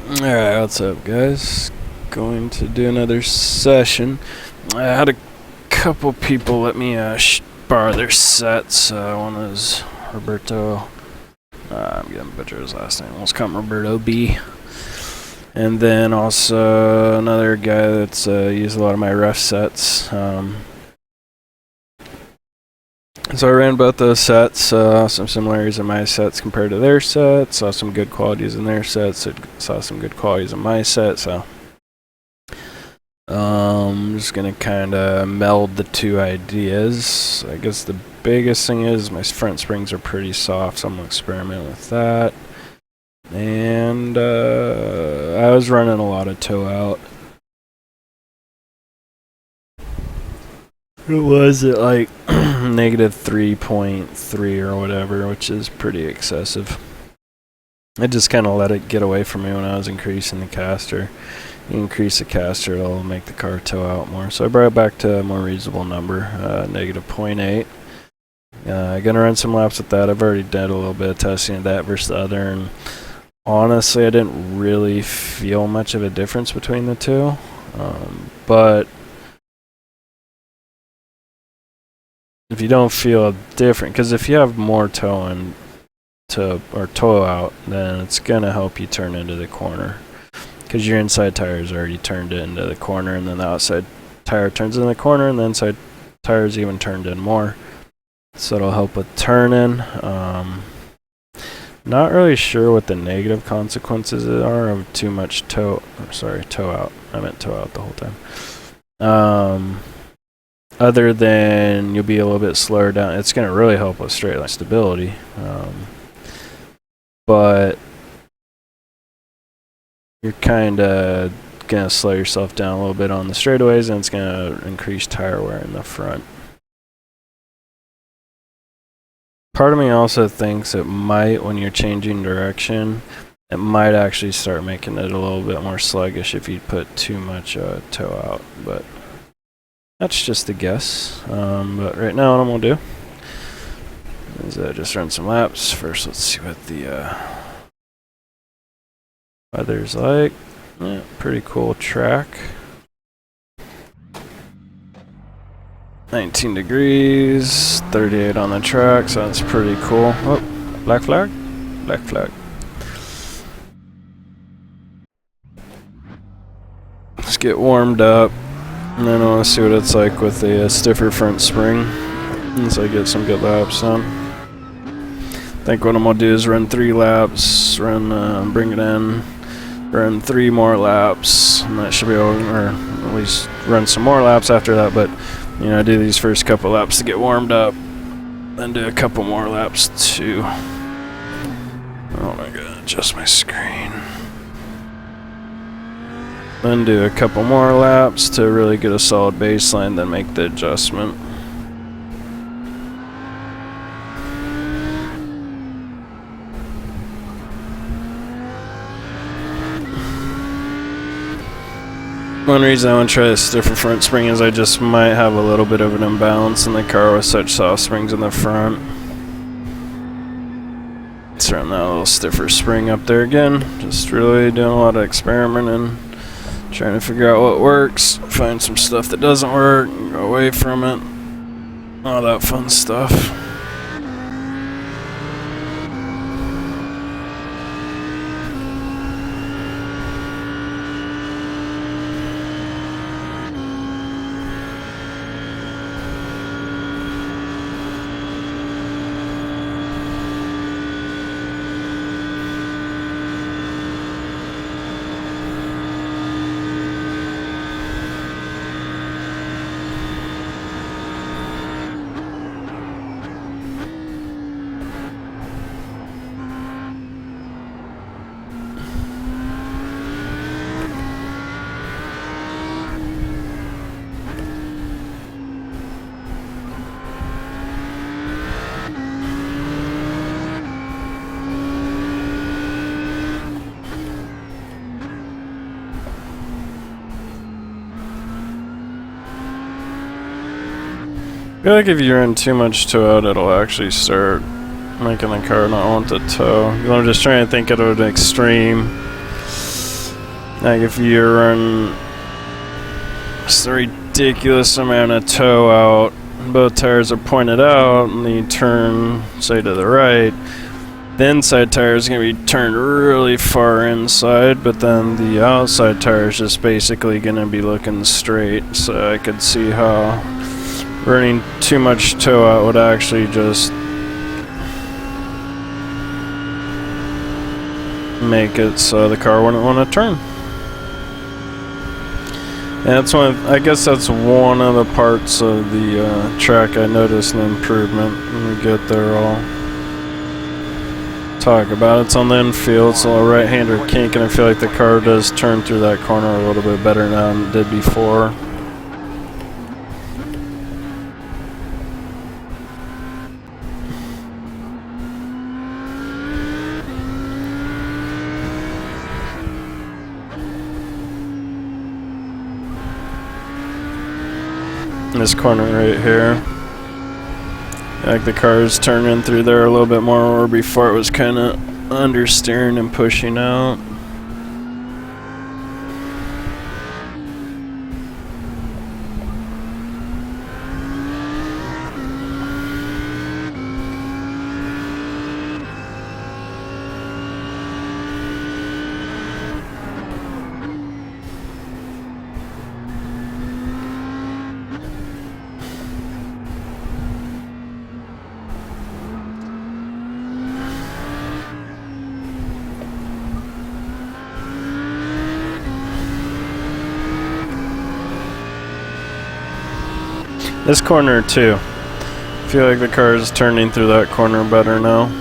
Alright, what's up, guys? Going to do another session. I had a couple people let me borrow their sets. One is Roberto. I'm gonna butcher his last name. Let's call him Roberto B. And then also another guy that's used a lot of my ref sets. So I ran both those sets, some similarities in my sets compared to their sets, saw some good qualities in their sets, saw some good qualities in my set, so I'm just going to kind of meld the two ideas. I guess the biggest thing is my front springs are pretty soft, so I'm going to experiment with that. And I was running a lot of toe out. It was at like negative 3.3 or whatever, which is pretty excessive. I just kind of let it get away from me when I was increasing the caster. You increase the caster, it'll make the car toe out more. So I brought it back to a more reasonable number, negative 0.8. Gonna run some laps with that. I've already done a little bit of testing of that versus the other, and honestly, I didn't really feel much of a difference between the two. But if you don't feel different, because if you have more toe in or toe out, then it's gonna help you turn into the corner, because your inside tires already turned into the corner, and then the outside tire turns in the corner, and the inside tires even turned in more. So it'll help with turning. Not really sure what the negative consequences are of too much toe out. I meant toe out the whole time. Other than you'll be a little bit slower down. It's going to really help with straight line stability. But you're kind of going to slow yourself down a little bit on the straightaways, and it's going to increase tire wear in the front. Part of me also thinks it might, when you're changing direction, it might actually start making it a little bit more sluggish if you put too much toe out. But that's just a guess. But right now what I'm going to do is just run some laps. First, let's see what the weather's like. Yeah, pretty cool track. 19 degrees, 38 on the track, so that's pretty cool. Oh, black flag? Black flag. Let's get warmed up. And then I want to see what it's like with a stiffer front spring once I get some good laps done. I think what I'm going to do is run 3 laps, bring it in, run 3 more laps, and that should be over, or at least run some more laps after that, but you know, do these first couple laps to get warmed up, then do a couple more laps too. Oh my god, adjust my screen. Then do a couple more laps to really get a solid baseline, then make the adjustment. One reason I want to try this stiffer front spring is I just might have a little bit of an imbalance in the car with such soft springs in the front. Let's run that little stiffer spring up there again. Just really doing a lot of experimenting, trying to figure out what works, find some stuff that doesn't work, go away from it, all that fun stuff. I feel like if you run too much toe out, it'll actually start making the car not want to tow. I'm just trying to think of an extreme. Like if you run just a ridiculous amount of toe out, both tires are pointed out, and then you turn, say, to the right, the inside tire is going to be turned really far inside, but then the outside tire is just basically going to be looking straight. So I could see how running too much toe out would actually just make it so the car wouldn't want to turn. And that's I guess that's one of the parts of the track I noticed an improvement. When we get there, I'll talk about it. It's on the infield, it's a little right-hander kink, and I feel like the car does turn through that corner a little bit better now than it did before. This corner right here, like the car's turning through there a little bit more, where before it was kind of understeering and pushing out. This corner too. I feel like the car is turning through that corner better now.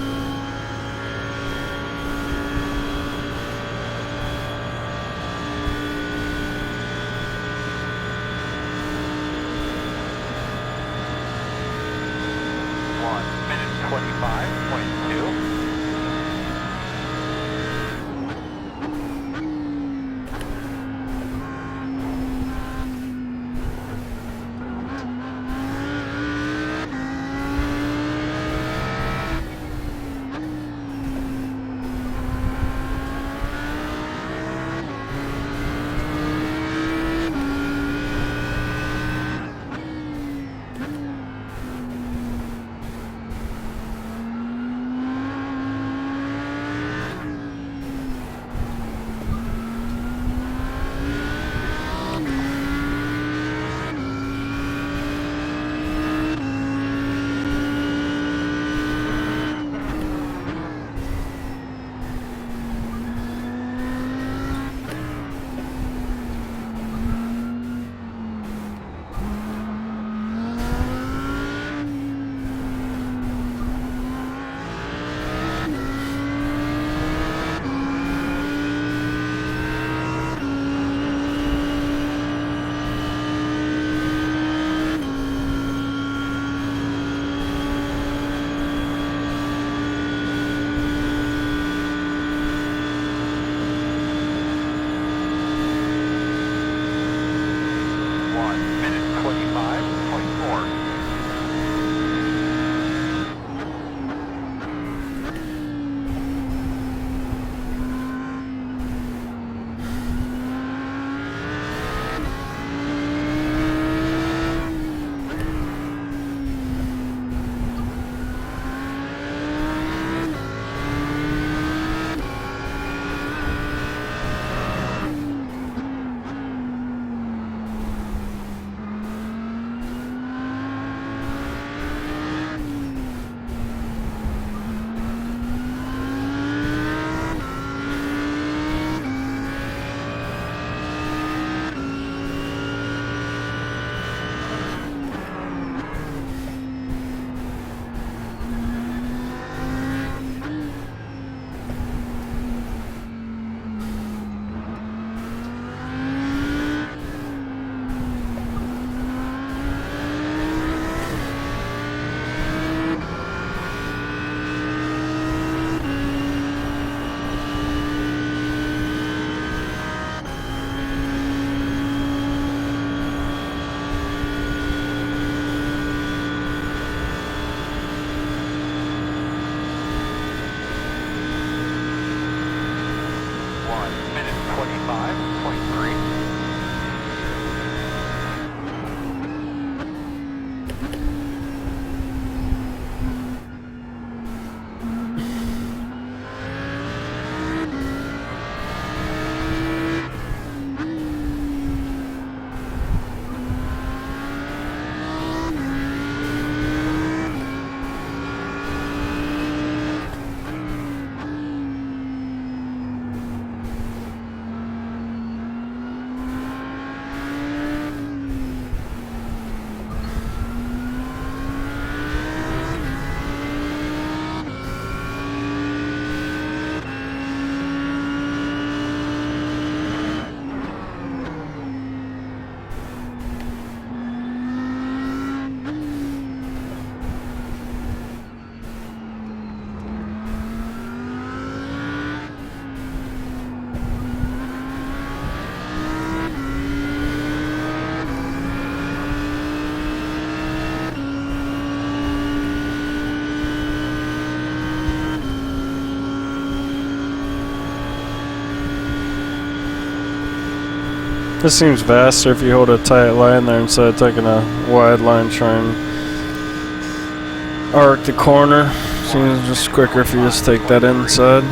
This seems faster if you hold a tight line there instead of taking a wide line trying to arc the corner. Seems just quicker if you just take that inside.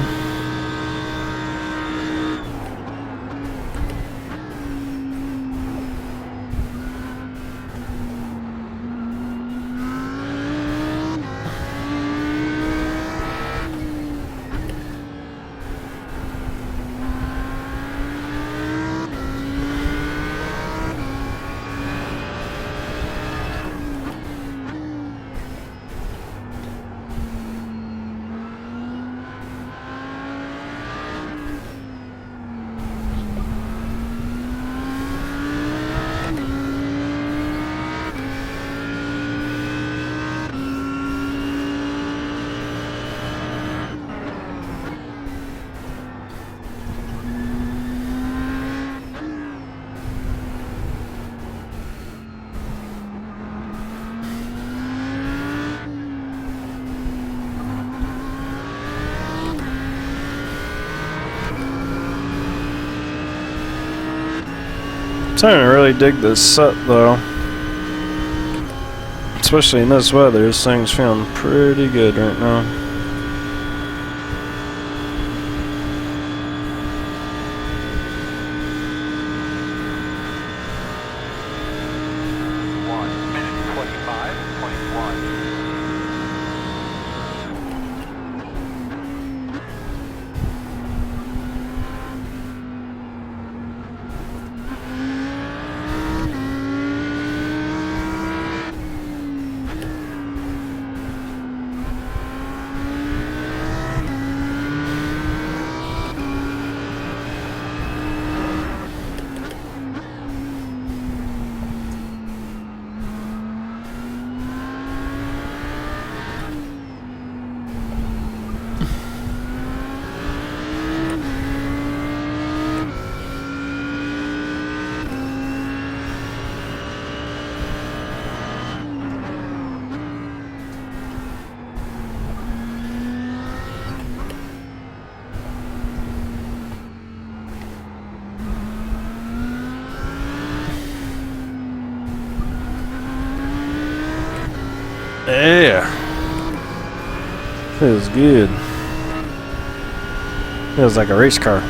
I'm starting to really dig this set though. Especially in this weather, this thing's feeling pretty good right now. Yeah. Feels good. Feels like a race car.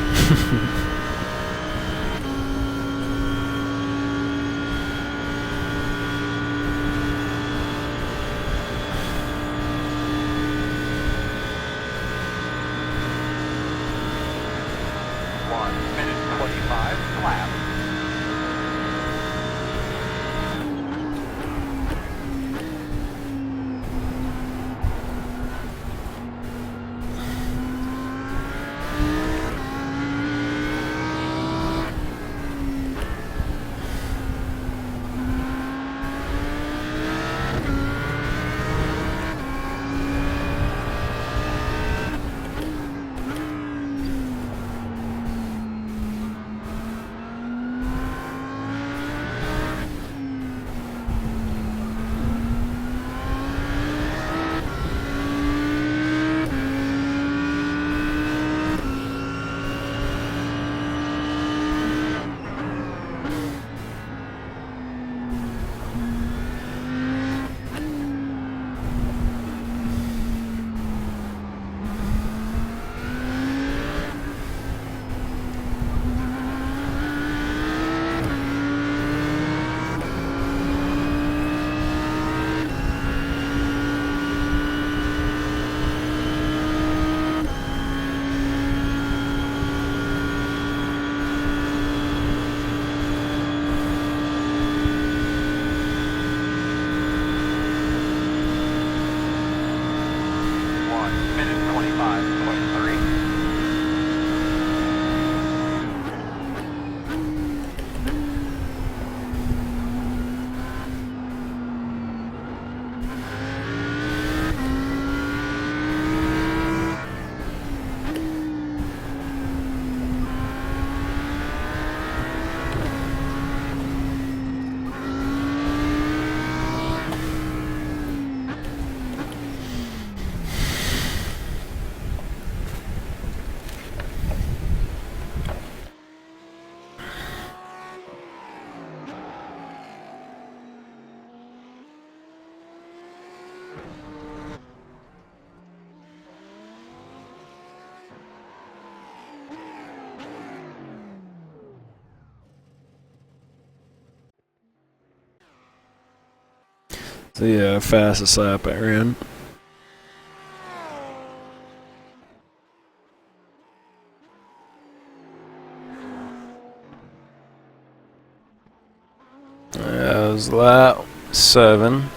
So yeah, fastest lap I ran. That was lap 7.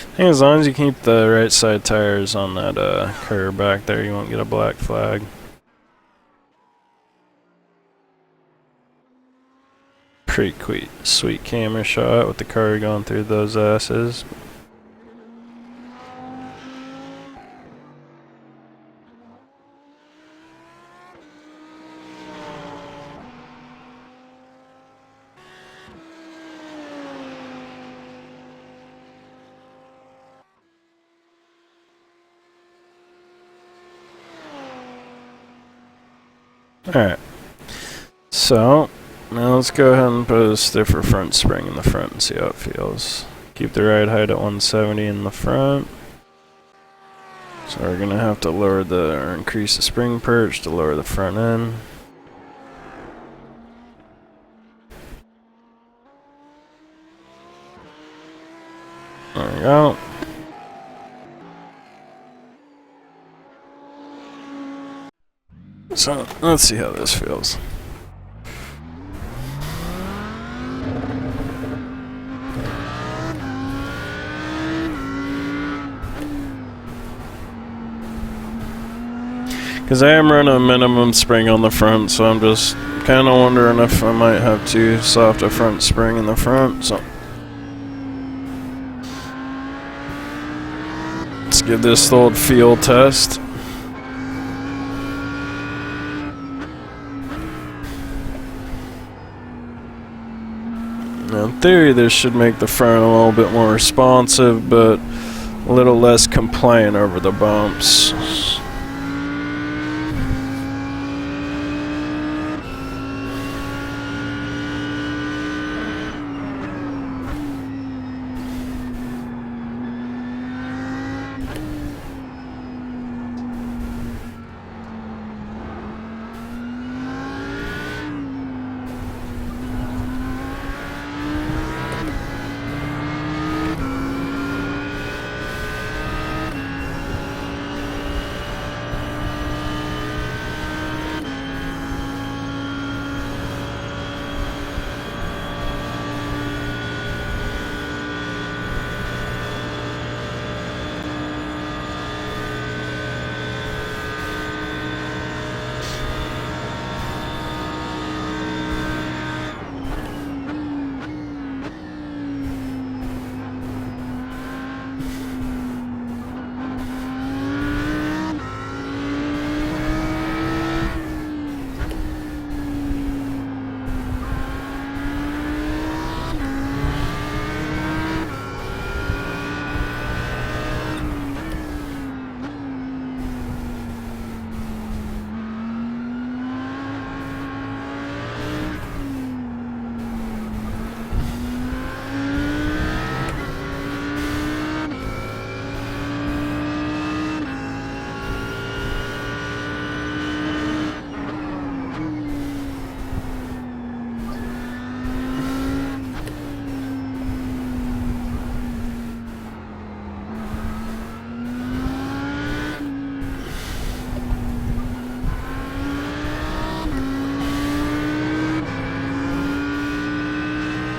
I think as long as you keep the right side tires on that curb back there, you won't get a black flag. Pretty sweet camera shot with the car going through those asses. Alright, so now let's go ahead and put a stiffer front spring in the front and see how it feels. Keep the ride height at 170 in the front. So we're gonna have to lower or increase the spring perch to lower the front end. There we go. So let's see how this feels. Because I am running a minimum spring on the front, so I'm just kind of wondering if I might have too soft a front spring in the front. So let's give this the old feel test. Now, in theory, this should make the front a little bit more responsive, but a little less compliant over the bumps.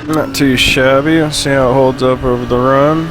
Not too shabby. Let's see how it holds up over the run.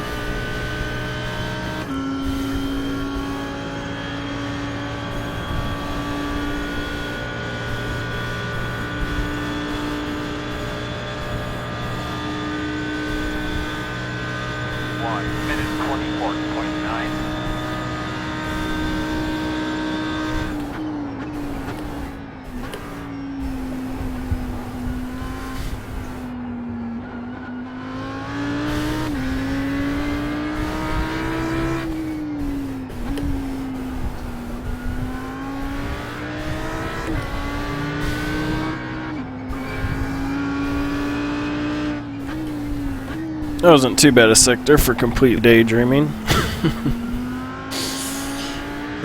That wasn't too bad a sector for complete daydreaming.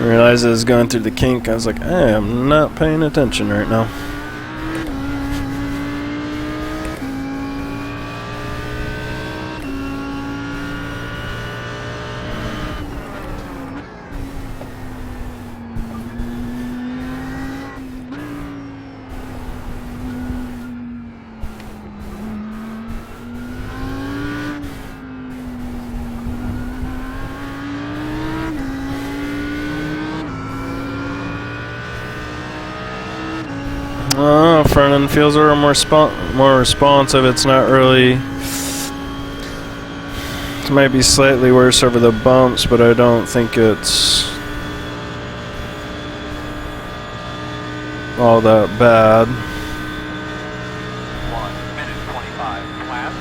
I realized I was going through the kink. I was like, I am not paying attention right now. Front end feels a little more responsive. It's not really. It might be slightly worse over the bumps, but I don't think it's all that bad. 1 minute 25 class.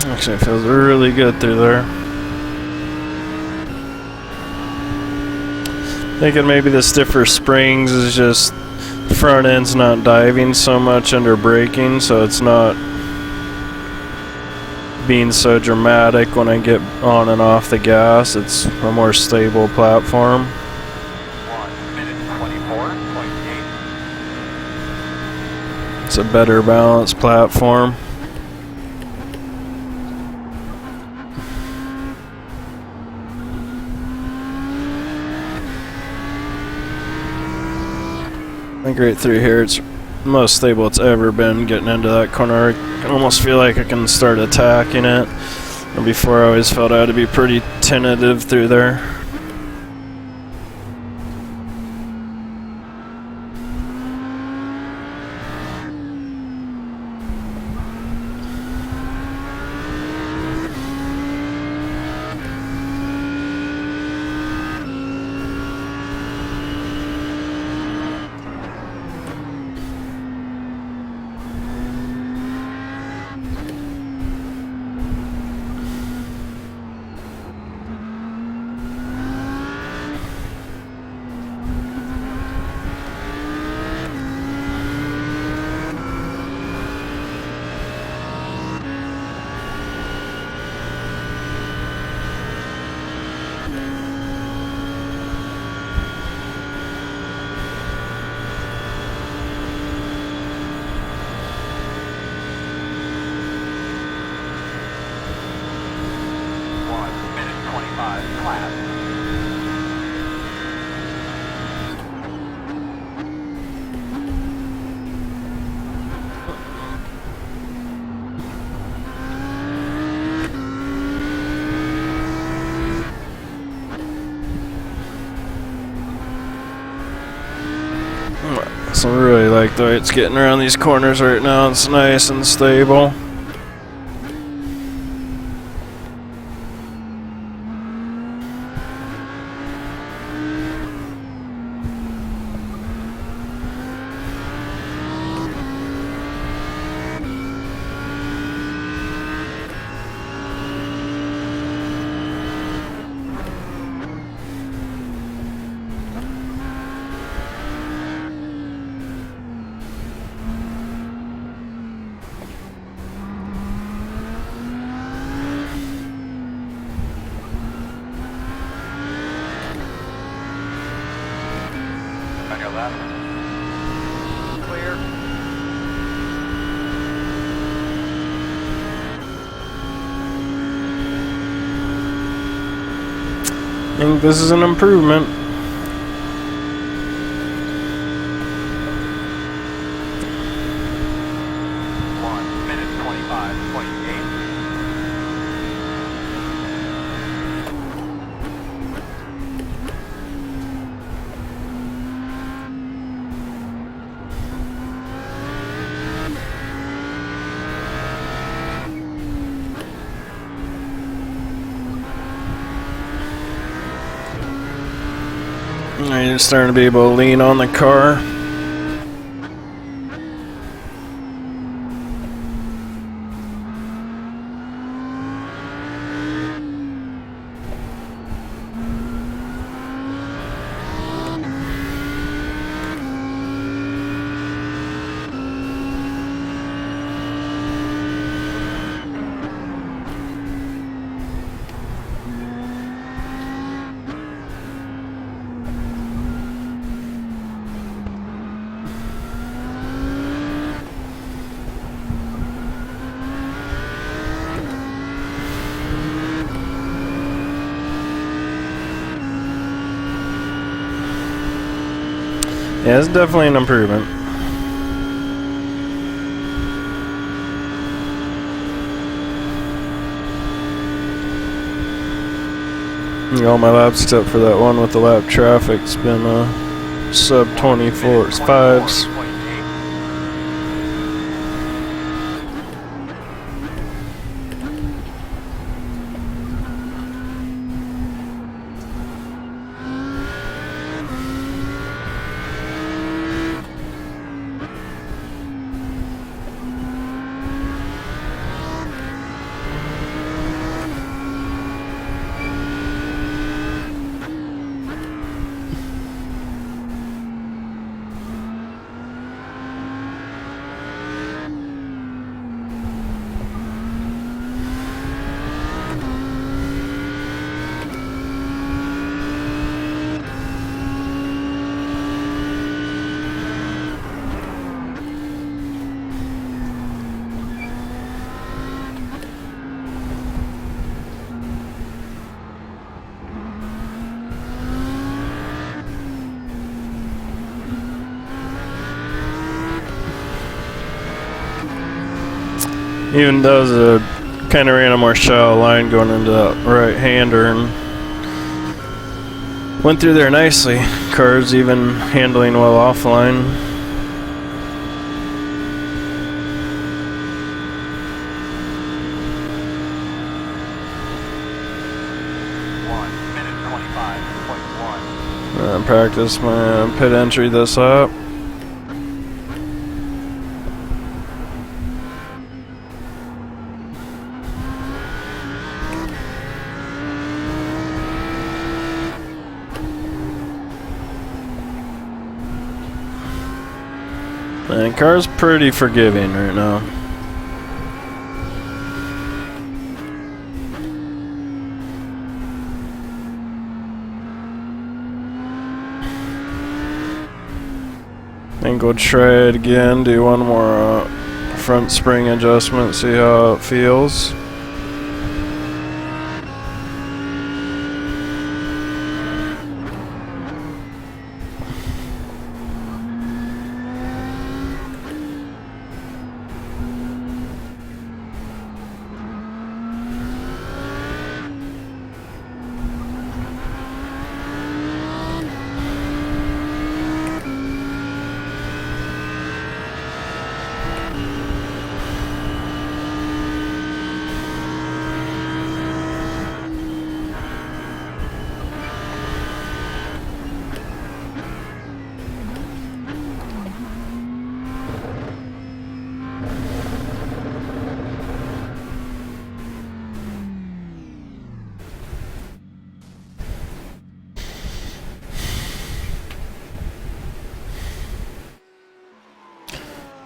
Actually, it feels really good through there. Thinking maybe the stiffer springs is just front end's not diving so much under braking, so it's not being so dramatic when I get on and off the gas. It's a more stable platform. 1 minute 24.8. It's a better balanced platform. I think right through here it's the most stable it's ever been. Getting into that corner, I can almost feel like I can start attacking it. And before I always felt I had to be pretty tentative through there. So I really like the way it's getting around these corners right now. It's nice and stable. I think this is an improvement. 1 minute 25.8. Now you're starting to be able to lean on the car. Yeah, it's definitely an improvement. All my laps except for that one with the lap traffic's been sub 24s, 5s. 24.8. Even though the kind of ran a more shallow line going into that right-hander and went through there nicely. Car's even handling well offline. Practice my pit entry this up. And the car's pretty forgiving right now. I think we'll try it again, do one more front spring adjustment, see how it feels.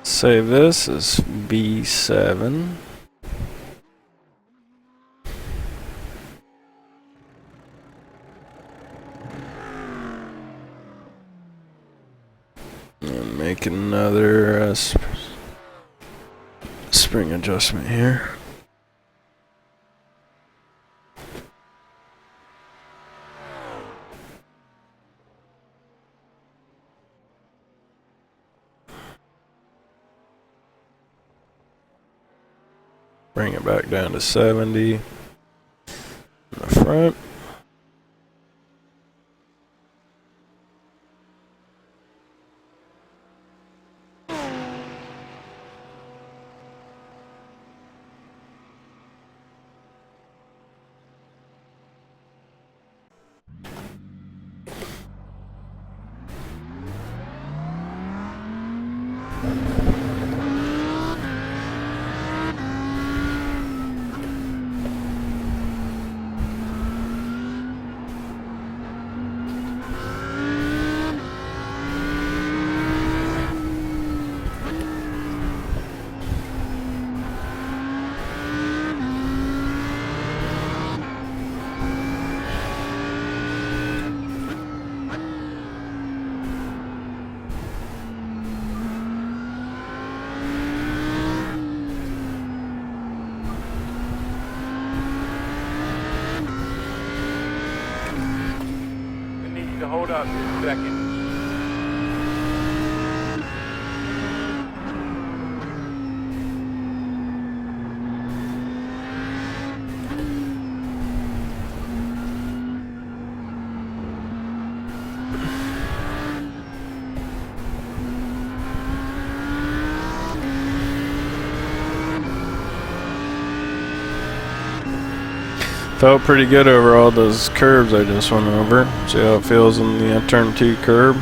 Save this as B7. And make another spring adjustment here. Bring it back down to 70 in the front. To hold up in seconds. Felt pretty good over all those curves I just went over. See how it feels in the turn 2 curb.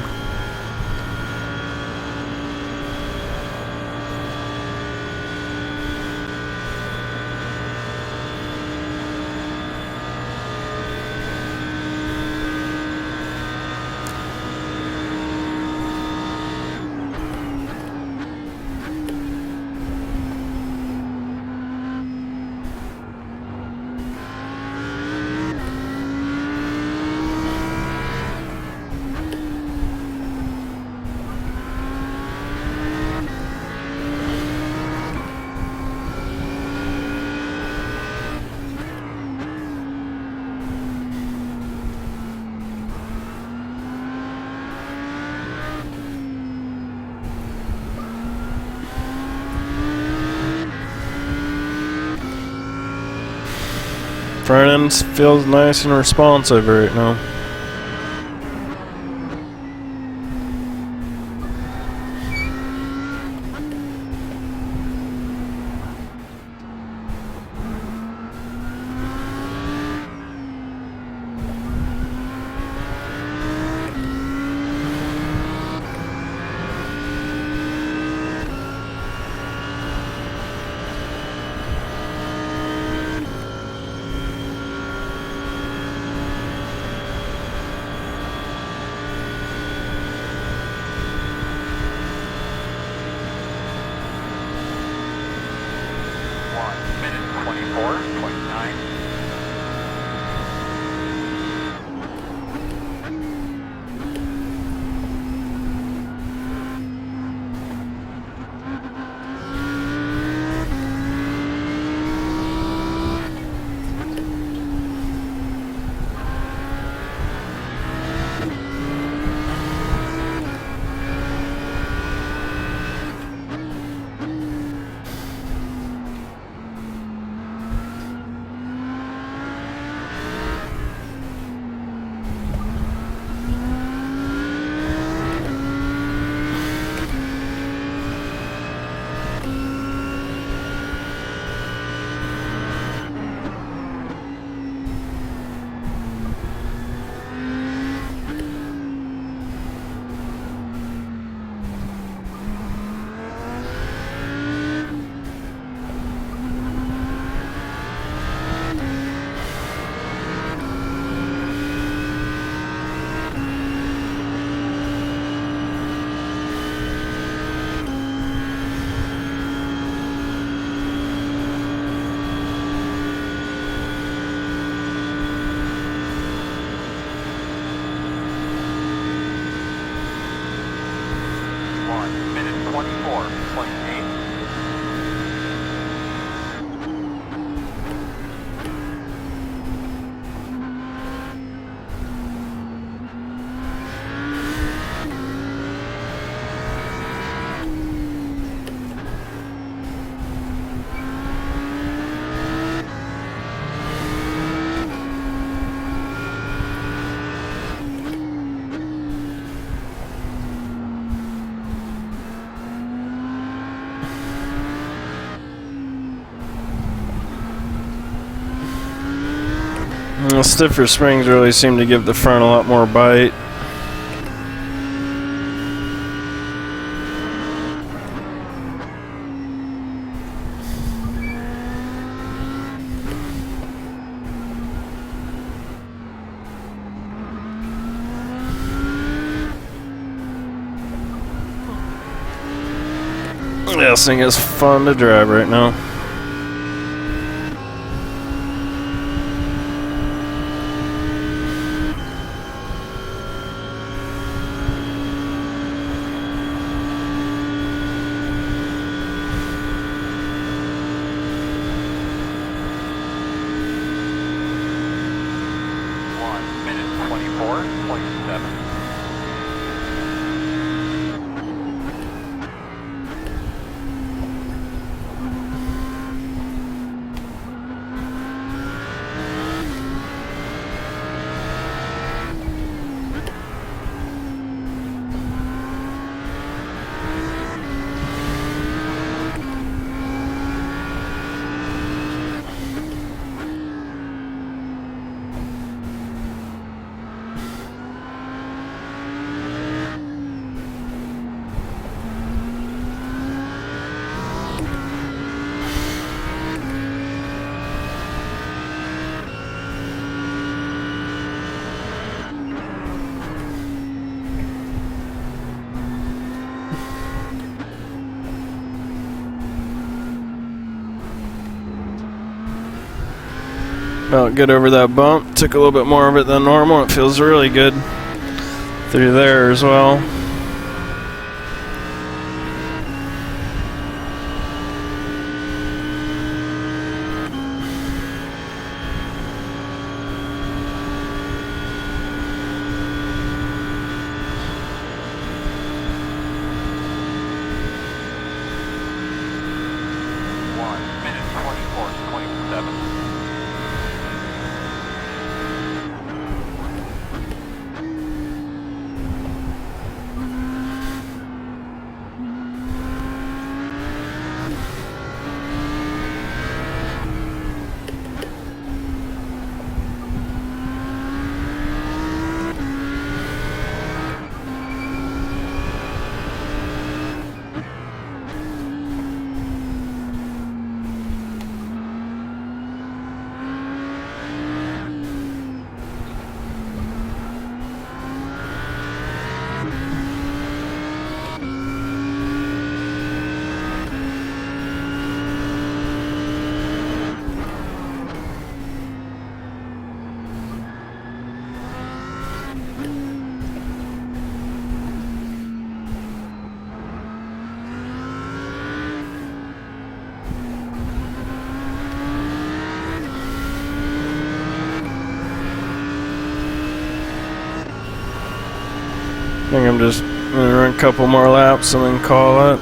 Front end feels nice and responsive right now. The stiffer springs really seem to give the front a lot more bite. This thing is fun to drive right now. About good over that bump. Took a little bit more of it than normal. It feels really good through there as well. I think I'm just gonna run a couple more laps and then call it.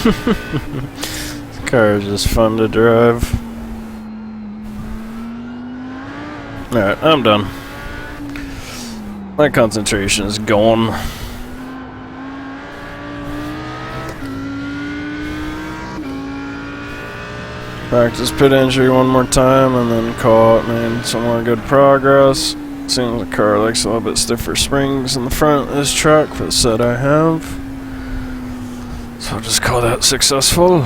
This car is just fun to drive. Alright, I'm done. My concentration is gone. Practice pit entry one more time and then call it, man. Some more good progress. Seems the car likes a little bit stiffer springs in the front of this truck for the set I have. So I'll just call that successful.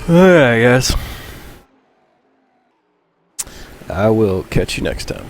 Alright, guys. I will catch you next time.